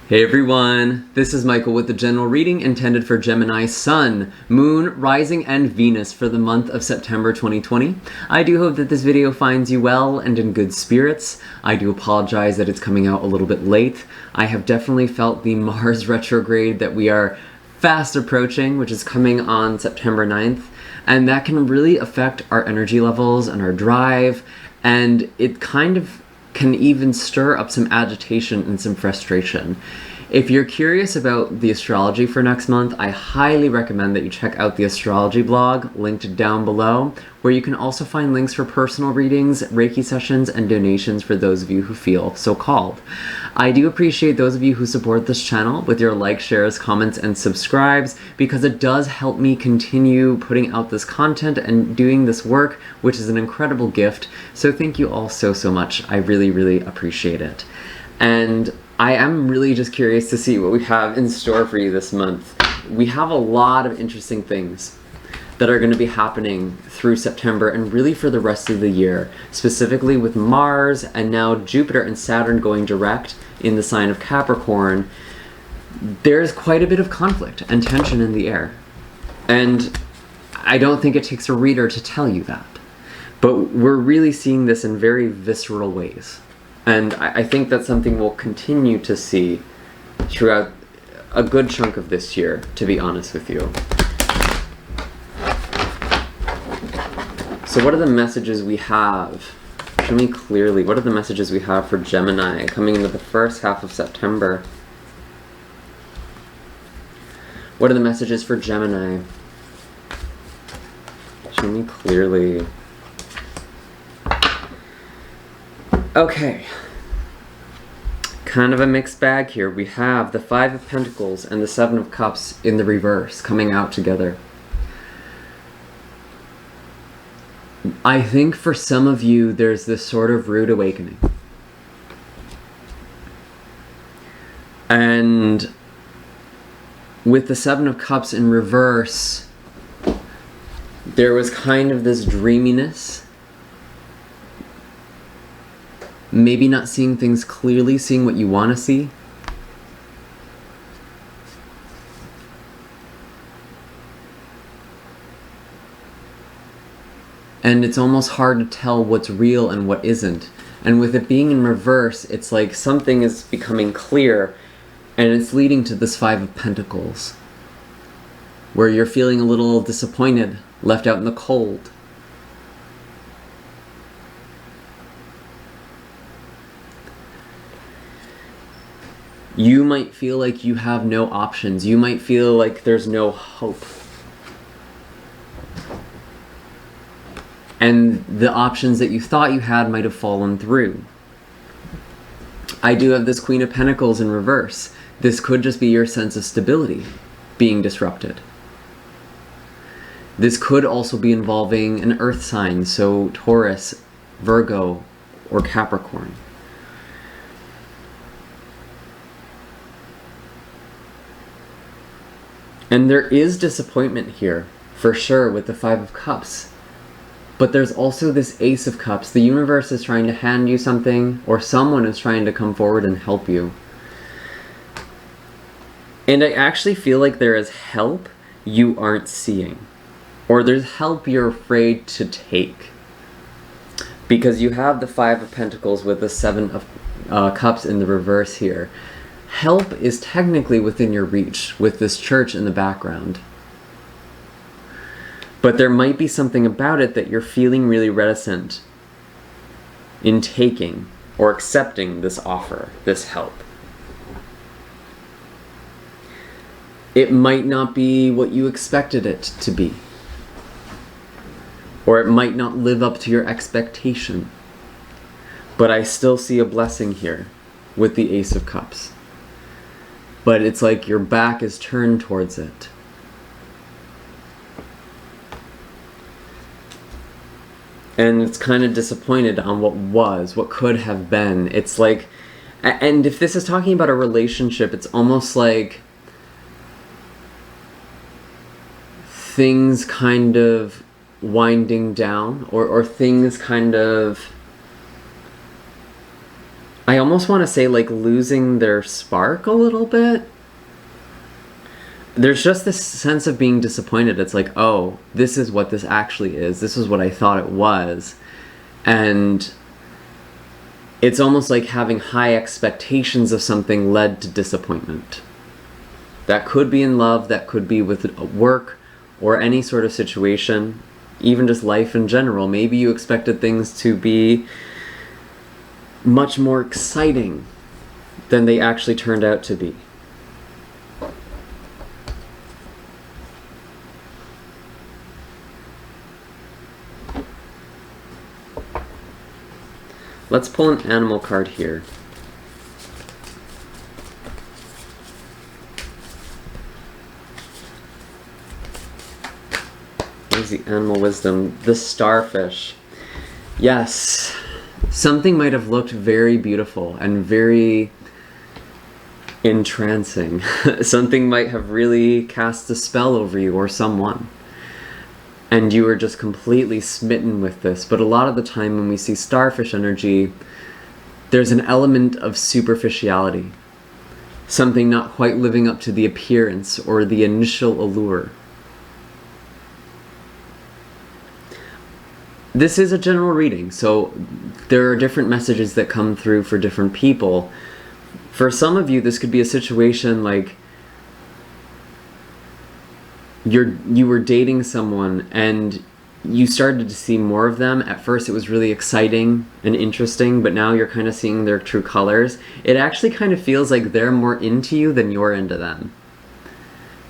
Hey everyone, this is Michael with the general reading intended for Gemini Sun, Moon, Rising, and Venus for the month of September 2020. I do hope that this video finds you well and in good spirits. I do apologize that it's coming out a little bit late. I have definitely felt the Mars retrograde that we are fast approaching, which is coming on September 9th, and that can really affect our energy levels and our drive, and it kind of can even stir up some agitation and some frustration. If you're curious about the astrology for next month, I highly recommend that you check out the astrology blog, linked down below, where you can also find links for personal readings, Reiki sessions, and donations for those of you who feel so called. I do appreciate those of you who support this channel with your likes, shares, comments, and subscribes, because it does help me continue putting out this content and doing this work, which is an incredible gift. So thank you all so much. I really appreciate it. And I am really just curious to see what we have in store for you this month. We have a lot of interesting things that are going to be happening through September and really for the rest of the year, specifically with Mars and now Jupiter and Saturn going direct in the sign of Capricorn. There's quite a bit of conflict and tension in the air. And I don't think it takes a reader to tell you that. But we're really seeing this in very visceral ways. And I think that's something we'll continue to see throughout a good chunk of this year, to be honest with you. So what are the messages we have? Show me clearly, what are the messages we have for Gemini coming into the first half of September? What are the messages for Gemini? Show me clearly. Okay, kind of a mixed bag here. We have the Five of Pentacles and the Seven of Cups in the reverse coming out together. I think for some of you there's this sort of rude awakening. And with the Seven of Cups in reverse, there was kind of this dreaminess. Maybe not seeing things clearly, seeing what you want to see. And it's almost hard to tell what's real and what isn't. And with it being in reverse, it's like something is becoming clear, and it's leading to this Five of Pentacles, where you're feeling a little disappointed, left out in the cold. You might feel like you have no options. You might feel like there's no hope. And the options that you thought you had might have fallen through. I do have this Queen of Pentacles in reverse. This could just be your sense of stability being disrupted. This could also be involving an earth sign, so Taurus, Virgo, or Capricorn. And there is disappointment here, for sure, with the Five of Cups. But there's also this Ace of Cups. The universe is trying to hand you something, or someone is trying to come forward and help you. And I actually feel like there is help you aren't seeing. Or there's help you're afraid to take. Because you have the Five of Pentacles with the Seven of Cups in the reverse here. Help is technically within your reach with this church in the background. But there might be something about it that you're feeling really reticent in taking or accepting this offer, this help. It might not be what you expected it to be. Or it might not live up to your expectation. But I still see a blessing here with the Ace of Cups. But it's like your back is turned towards it. And it's kind of disappointed on what was, what could have been. It's like, and if this is talking about a relationship, it's almost like things kind of winding down, or things kind of I almost want to say like losing their spark a little bit. There's just this sense of being disappointed. It's like, oh, this is what this actually is. This is what I thought it was. And it's almost like having high expectations of something led to disappointment. That could be in love, that could be with work or any sort of situation, even just life in general. Maybe you expected things to be much more exciting than they actually turned out to be. Let's pull an animal card here. Where's the animal wisdom? The starfish. Yes, something might have looked very beautiful and very entrancing. Something might have really cast a spell over you or someone. And you were just completely smitten with this. But a lot of the time when we see starfish energy, there's an element of superficiality. Something not quite living up to the appearance or the initial allure. This is a general reading, so there are different messages that come through for different people. For some of you, this could be a situation like you were dating someone and you started to see more of them. At first it was really exciting and interesting, but now you're kind of seeing their true colors. It actually kind of feels like they're more into you than you're into them.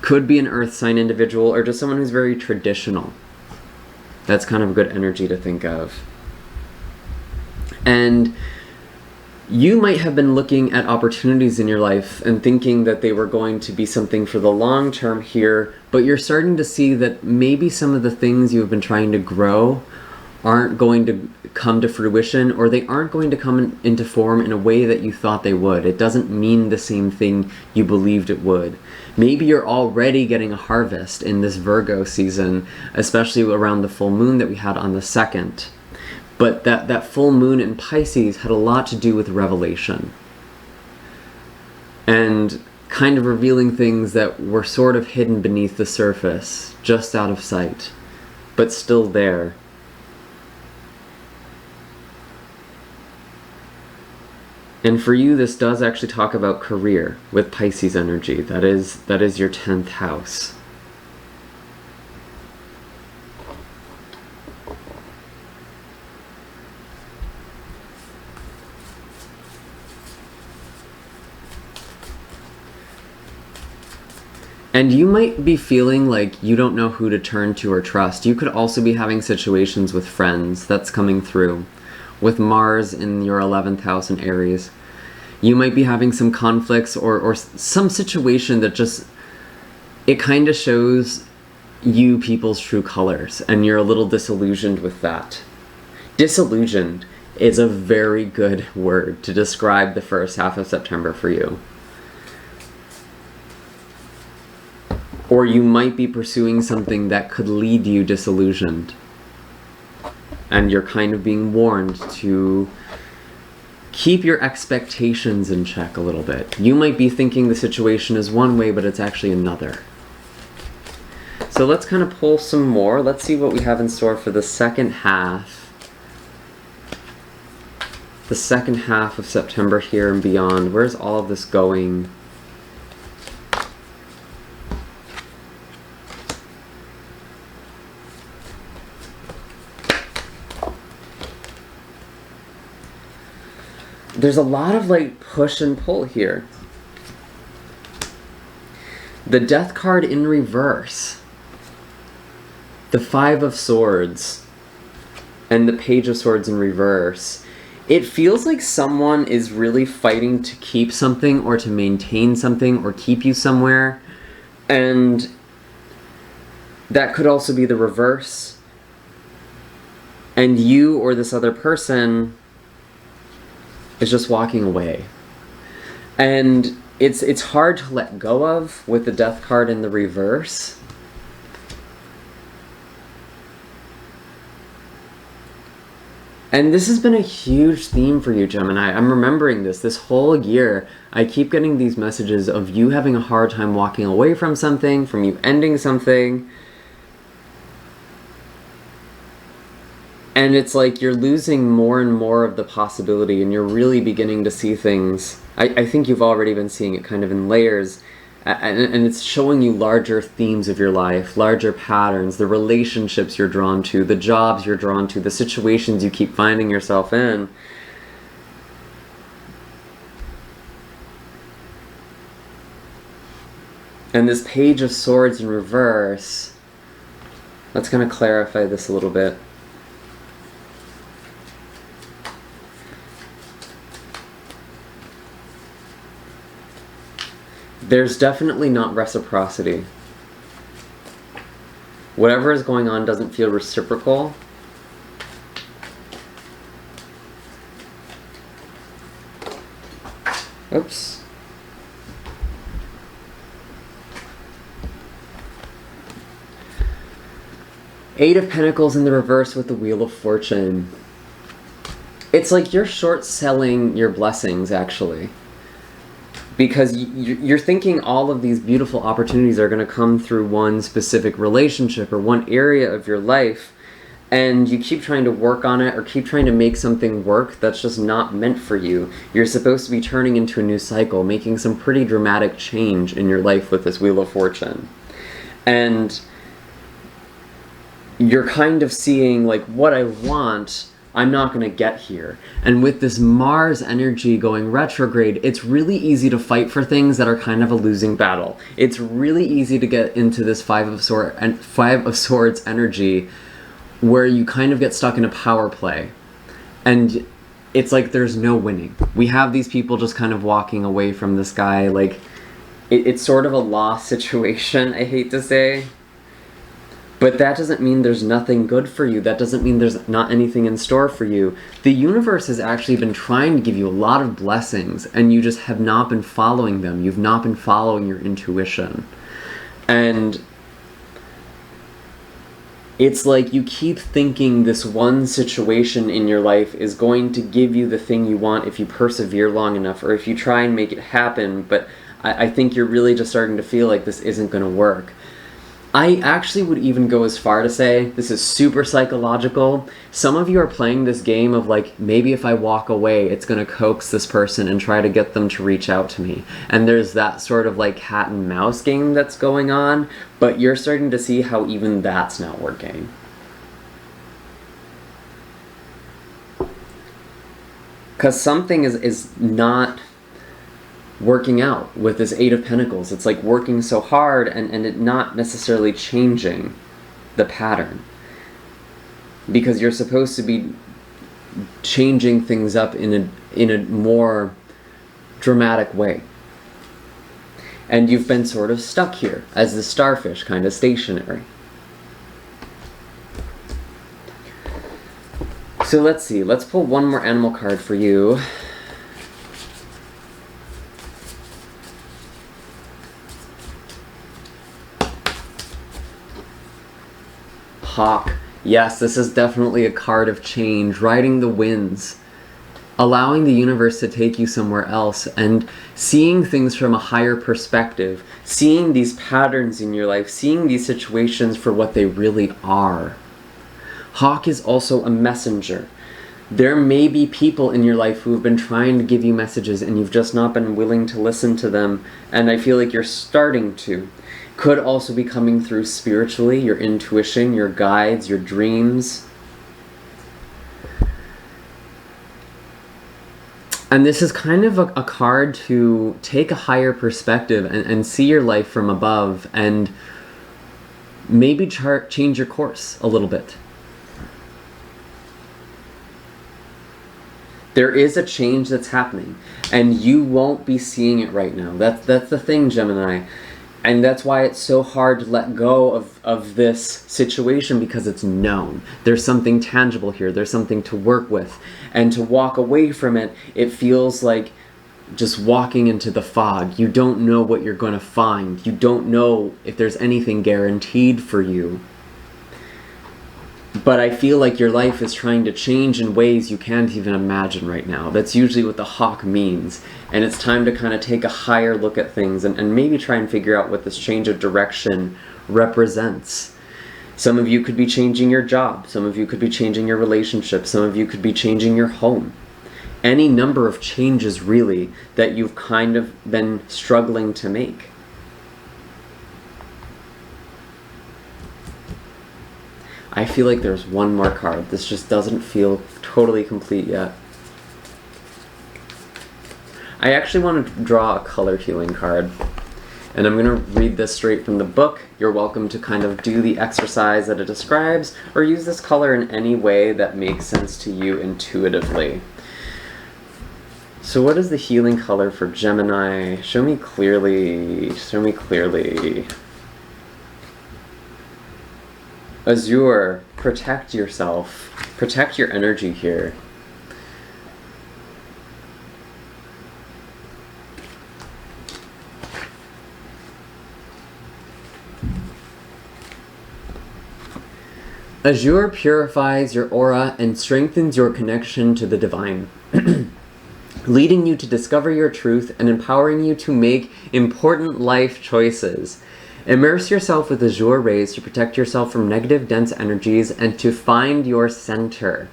Could be an earth sign individual or just someone who's very traditional. That's kind of a good energy to think of. And you might have been looking at opportunities in your life and thinking that they were going to be something for the long term here, but you're starting to see that maybe some of the things you have been trying to grow aren't going to come to fruition, or they aren't going to come into form in a way that you thought they would. It doesn't mean the same thing you believed it would. Maybe you're already getting a harvest in this Virgo season, especially around the full moon that we had on the 2nd. But that full moon in Pisces had a lot to do with revelation. And kind of revealing things that were sort of hidden beneath the surface, just out of sight, but still there. And for you, this does actually talk about career with Pisces energy. That is your 10th house. And you might be feeling like you don't know who to turn to or trust. You could also be having situations with friends that's coming through. With Mars in your 11th house in Aries. You might be having some conflicts or some situation that just, it kind of shows you people's true colors, and you're a little disillusioned with that. Disillusioned is a very good word to describe the first half of September for you. Or you might be pursuing something that could lead you disillusioned. And you're kind of being warned to keep your expectations in check a little bit. You might be thinking the situation is one way, but it's actually another. So let's kind of pull some more. Let's see what we have in store for the second half. The second half of September here and beyond. Where's all of this going? There's a lot of like push and pull here. The Death card in reverse. The 5 of Swords. And the Page of Swords in reverse. It feels like someone is really fighting to keep something or to maintain something or keep you somewhere. And that could also be the reverse. And you or this other person is just walking away. And it's hard to let go of with the Death card in the reverse. And this has been a huge theme for you, Gemini. I'm remembering this whole year. I keep getting these messages of you having a hard time walking away from something, from you ending something. And it's like you're losing more and more of the possibility, and you're really beginning to see things. I think you've already been seeing it kind of in layers, and it's showing you larger themes of your life, larger patterns, the relationships you're drawn to, the jobs you're drawn to, the situations you keep finding yourself in. And this Page of Swords in reverse, let's kind of clarify this a little bit. There's definitely not reciprocity. Whatever is going on doesn't feel reciprocal. Oops. Eight of Pentacles in the reverse with the Wheel of Fortune. It's like you're short-selling your blessings, actually. Because you're thinking all of these beautiful opportunities are going to come through one specific relationship or one area of your life, and you keep trying to work on it or keep trying to make something work that's just not meant for you. You're supposed to be turning into a new cycle, making some pretty dramatic change in your life with this Wheel of Fortune. And you're kind of seeing, like, what I want, I'm not going to get here. And with this Mars energy going retrograde, it's really easy to fight for things that are kind of a losing battle. It's really easy to get into this Five of Swords energy where you kind of get stuck in a power play. And it's like there's no winning. We have these people just kind of walking away from this guy. Like, it's sort of a lost situation, I hate to say. But that doesn't mean there's nothing good for you. That doesn't mean there's not anything in store for you. The universe has actually been trying to give you a lot of blessings, and you just have not been following them. You've not been following your intuition. And it's like you keep thinking this one situation in your life is going to give you the thing you want if you persevere long enough, or if you try and make it happen, but I think you're really just starting to feel like this isn't going to work. I actually would even go as far to say, this is super psychological, some of you are playing this game of like, maybe if I walk away, it's going to coax this person and try to get them to reach out to me. And there's that sort of like cat and mouse game that's going on, but you're starting to see how even that's not working. Because something is not working out with this Eight of Pentacles. It's like working so hard and it not necessarily changing the pattern. Because you're supposed to be changing things up in a more dramatic way. And you've been sort of stuck here as the starfish, kind of stationary. So let's see, let's pull one more animal card for you. Hawk. Yes, this is definitely a card of change, riding the winds, allowing the universe to take you somewhere else, and seeing things from a higher perspective, seeing these patterns in your life, seeing these situations for what they really are. Hawk is also a messenger. There may be people in your life who have been trying to give you messages and you've just not been willing to listen to them, and I feel like you're starting to. Could also be coming through spiritually, your intuition, your guides, your dreams. And this is kind of a card to take a higher perspective and see your life from above and maybe change your course a little bit. There is a change that's happening, and you won't be seeing it right now. That's the thing, Gemini. And that's why it's so hard to let go of this situation, because it's known. There's something tangible here. There's something to work with. And to walk away from it, it feels like just walking into the fog. You don't know what you're going to find. You don't know if there's anything guaranteed for you. But I feel like your life is trying to change in ways you can't even imagine right now. That's usually what the hawk means. And it's time to kind of take a higher look at things and maybe try and figure out what this change of direction represents. Some of you could be changing your job. Some of you could be changing your relationship. Some of you could be changing your home. Any number of changes, really, that you've kind of been struggling to make. I feel like there's one more card. This just doesn't feel totally complete yet. I actually want to draw a color healing card. And I'm going to read this straight from the book. You're welcome to kind of do the exercise that it describes, or use this color in any way that makes sense to you intuitively. So what is the healing color for Gemini? Show me clearly. Show me clearly. Azure, protect yourself. Protect your energy here. Azure purifies your aura and strengthens your connection to the divine, leading you to discover your truth and empowering you to make important life choices. Immerse yourself with azure rays to protect yourself from negative, dense energies and to find your center.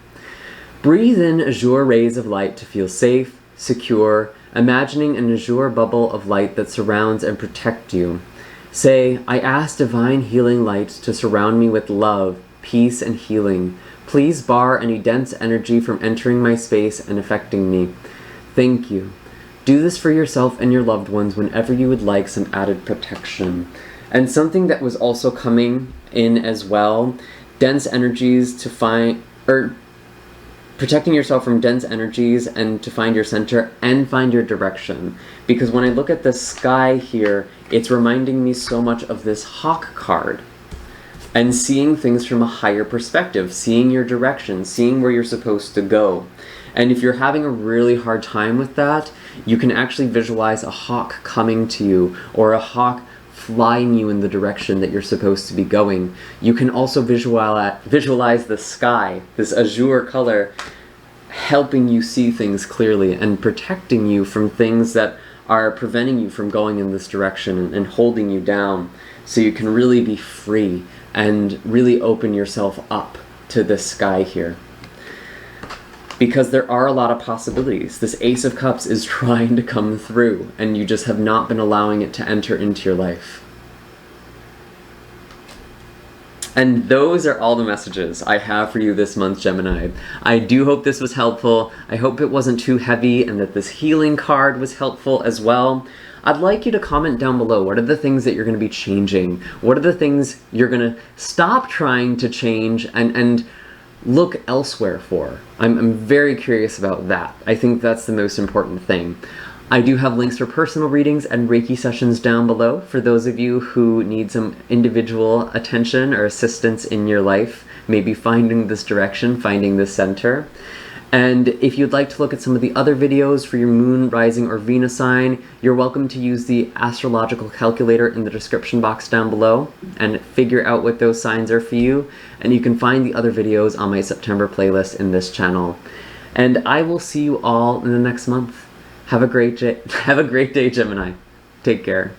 Breathe in azure rays of light to feel safe, secure, imagining an azure bubble of light that surrounds and protects you. Say, I ask divine healing light to surround me with love, peace, and healing. Please bar any dense energy from entering my space and affecting me. Thank you. Do this for yourself and your loved ones whenever you would like some added protection. And something that was also coming in as well, dense energies to find, or protecting yourself from dense energies and to find your center and find your direction. Because when I look at the sky here, it's reminding me so much of this hawk card. And seeing things from a higher perspective, seeing your direction, seeing where you're supposed to go. And if you're having a really hard time with that, you can actually visualize a hawk coming to you, or a hawk flying you in the direction that you're supposed to be going. You can also visualize the sky, this azure color, helping you see things clearly and protecting you from things that are preventing you from going in this direction and holding you down, so you can really be free and really open yourself up to this sky here. Because there are a lot of possibilities. This Ace of Cups is trying to come through, and you just have not been allowing it to enter into your life. And those are all the messages I have for you this month, Gemini. I do hope this was helpful. I hope it wasn't too heavy and that this healing card was helpful as well. I'd like you to comment down below. What are the things that you're going to be changing? What are the things you're going to stop trying to change and look elsewhere for? I'm very curious about that. I think that's the most important thing. I do have links for personal readings and Reiki sessions down below for those of you who need some individual attention or assistance in your life, maybe finding this direction, finding this center. And if you'd like to look at some of the other videos for your moon, rising, or Venus sign, you're welcome to use the astrological calculator in the description box down below and figure out what those signs are for you. And you can find the other videos on my September playlist in this channel. And I will see you all in the next month. Have a great day, Gemini. Take care.